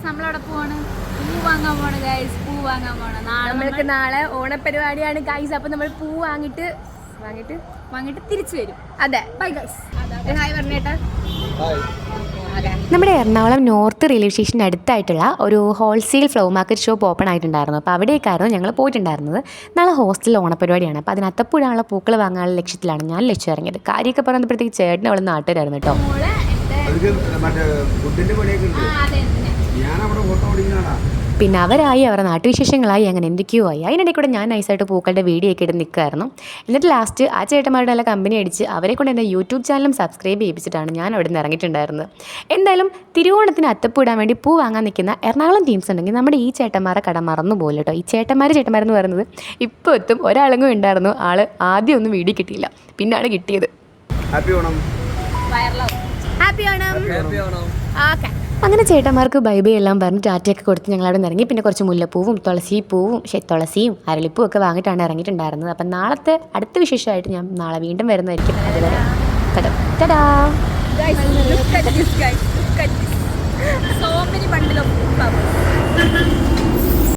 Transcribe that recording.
നമ്മളവിടെ പോവാണ്, പൂ വാങ്ങാൻ പോണ് ഗൈസ്. പൂ വാങ്ങാൻ പോണ്. നമ്മൾക്ക് നാളെ ഓണപരിപാടിയാണ് ഗൈസ്. അപ്പൊ നമ്മൾ പൂ വാങ്ങിട്ട് തിരിച്ചു വരും. അതെ, ബൈ ഗൈസ്. ഹായ് പറഞ്ഞേട്ടാ. നമ്മുടെ എറണാകുളം നോർത്ത് റെയിൽവേ സ്റ്റേഷൻ്റെ അടുത്തായിട്ടുള്ള ഒരു wholesale flower market shop open ആയിട്ടുണ്ടായിരുന്നു. അപ്പോൾ അവിടേക്കായിരുന്നു ഞങ്ങൾ പോയിട്ടുണ്ടായിരുന്നത്. നാളെ ഹോസ്റ്റലിൽ ഓണപ്പരിപാടിയാണ്. അപ്പോൾ അതിന് അത്തപ്പൂഴാനുള്ള പൂക്കൾ വാങ്ങാനുള്ള ലക്ഷ്യത്തിലാണ് ഞാൻ ലക്ഷ്യം ഇറങ്ങിയത്. കാര്യമൊക്കെ പറയുമ്പോഴത്തേക്ക് ചേട്ടൻ അവൾ നാട്ടുകാരായിരുന്നു കേട്ടോ. പിന്നെ അവരായി അവരുടെ നാട്ടുവിശേഷങ്ങളായി അങ്ങനെ എന്തൊക്കെയോ ആയി. അതിനിടയിൽ കൂടെ ഞാൻ നൈസായിട്ട് പൂക്കളുടെ വീഡിയോ ഒക്കെ ഇട്ട് നിൽക്കുമായിരുന്നു. എന്നിട്ട് ലാസ്റ്റ് ആ ചേട്ടന്മാരുടെ എല്ലാം കമ്പനി അടിച്ച് അവരെ കൊണ്ട് എൻ്റെ യൂട്യൂബ് ചാനലും സബ്സ്ക്രൈബ് ചെയ്യിപ്പിച്ചിട്ടാണ് ഞാൻ അവിടെ നിന്ന് ഇറങ്ങിയിട്ടുണ്ടായിരുന്നത്. എന്തായാലും തിരുവോണത്തിന് അത്തപ്പൂ ഇടാൻ വേണ്ടി പൂ വാങ്ങാൻ നിൽക്കുന്ന എറണാകുളം ടീംസ് ഉണ്ടെങ്കിൽ നമ്മുടെ ഈ ചേട്ടന്മാരെ കട മറന്നു പോലും കേട്ടോ. ഈ ചേട്ടന്മാരെന്ന് പറയുന്നത് ഇപ്പോൾ എത്തും. ഒരാളെങ്കിലും ഉണ്ടായിരുന്നു, ആൾ ആദ്യം ഒന്നും വീഡിയോ കിട്ടിയില്ല, പിന്നാണ് കിട്ടിയത്. ഹാപ്പി ഓണം. ഓക്കെ. അങ്ങനെ ചേട്ടന്മാർക്ക് ബൈ ബൈ എല്ലാം പറഞ്ഞ് ടാറ്റയൊക്കെ കൊടുത്ത് ഞങ്ങളവിടെ നിന്ന് ഇറങ്ങി. പിന്നെ കുറച്ച് മുല്ലപ്പൂവും തുളസിയും അരളിപ്പൂവും ഒക്കെ വാങ്ങിയിട്ടാണ് ഇറങ്ങിയിട്ടുണ്ടായിരുന്നത്. അപ്പം നാളത്തെ അടുത്ത വിശേഷമായിട്ട് ഞാൻ നാളെ വീണ്ടും വരുന്നതായിരിക്കും. അതുവരെ Tata. So many bundle of flowers.